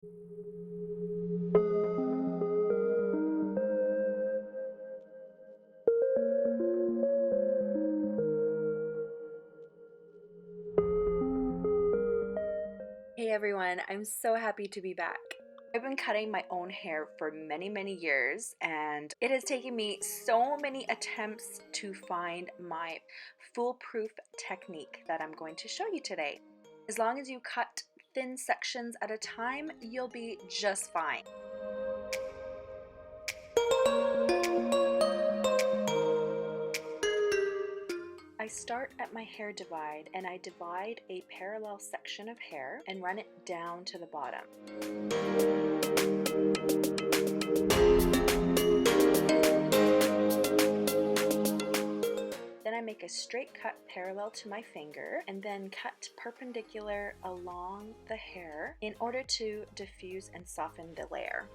Hey everyone, I'm so happy to be back. I've been cutting my own hair for many years, and it has taken me so many attempts to find my foolproof technique that I'm going to show you today. As long as you cut thin sections at a time, you'll be just fine. I start at my hair divide and I divide a parallel section of hair and run it down to the bottom. Then I make a straight cut parallel to my finger and then cut perpendicular along the hair in order to diffuse and soften the layer.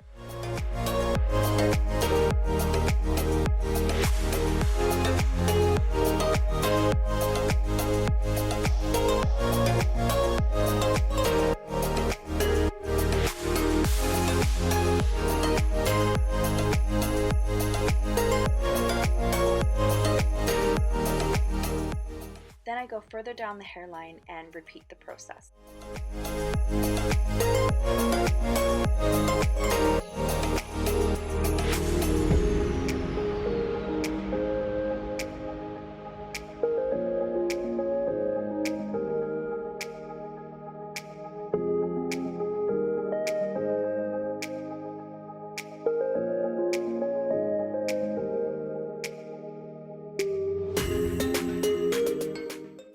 Then I go further down the hairline and repeat the process.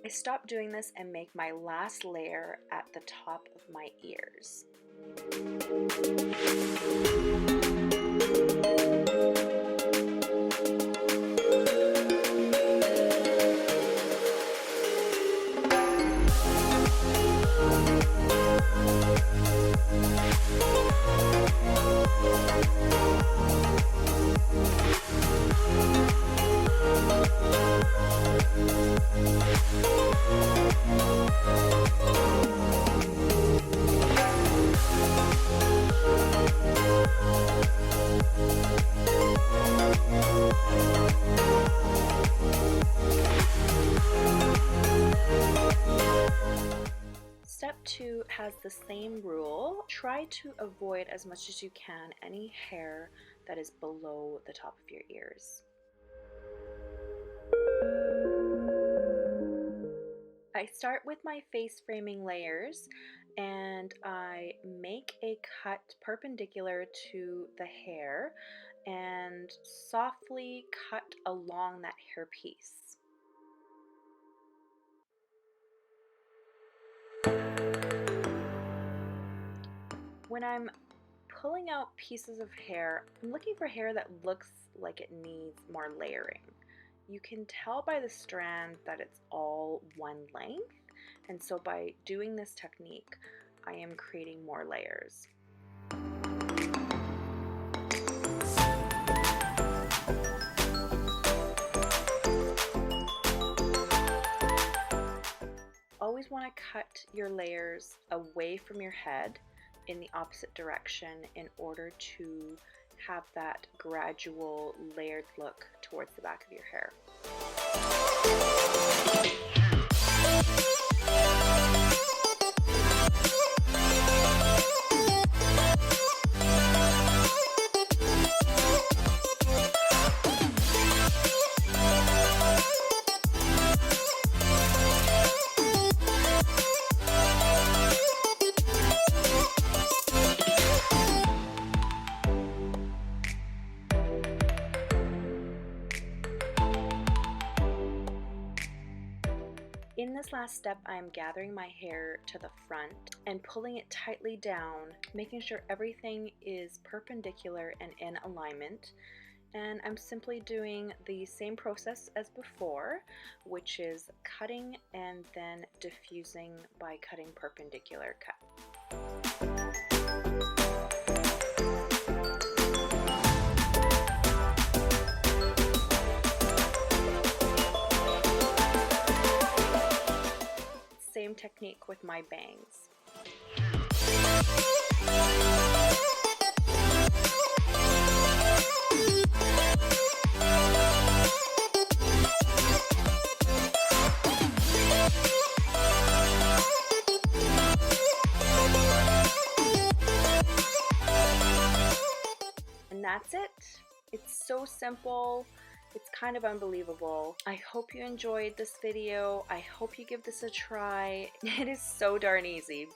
I stop doing this and make my last layer at the top of my ears. Step 2 has the same rule. Try to avoid as much as you can any hair that is below the top of your ears. I start with my face framing layers and I make a cut perpendicular to the hair and softly cut along that hair piece. When I'm pulling out pieces of hair, I'm looking for hair that looks like it needs more layering. You can tell by the strand that it's all one length, and so by doing this technique, I am creating more layers. Always want to cut your layers away from your head in the opposite direction in order to have that gradual layered look towards the back of your hair. In this last step, I'm gathering my hair to the front and pulling it tightly down, making sure everything is perpendicular and in alignment. And I'm simply doing the same process as before, which is cutting and then diffusing by cutting perpendicular cut. Same technique with my bangs. And that's it. It's so simple. It's kind of unbelievable. I hope you enjoyed this video. I hope you give this a try. It is so darn easy.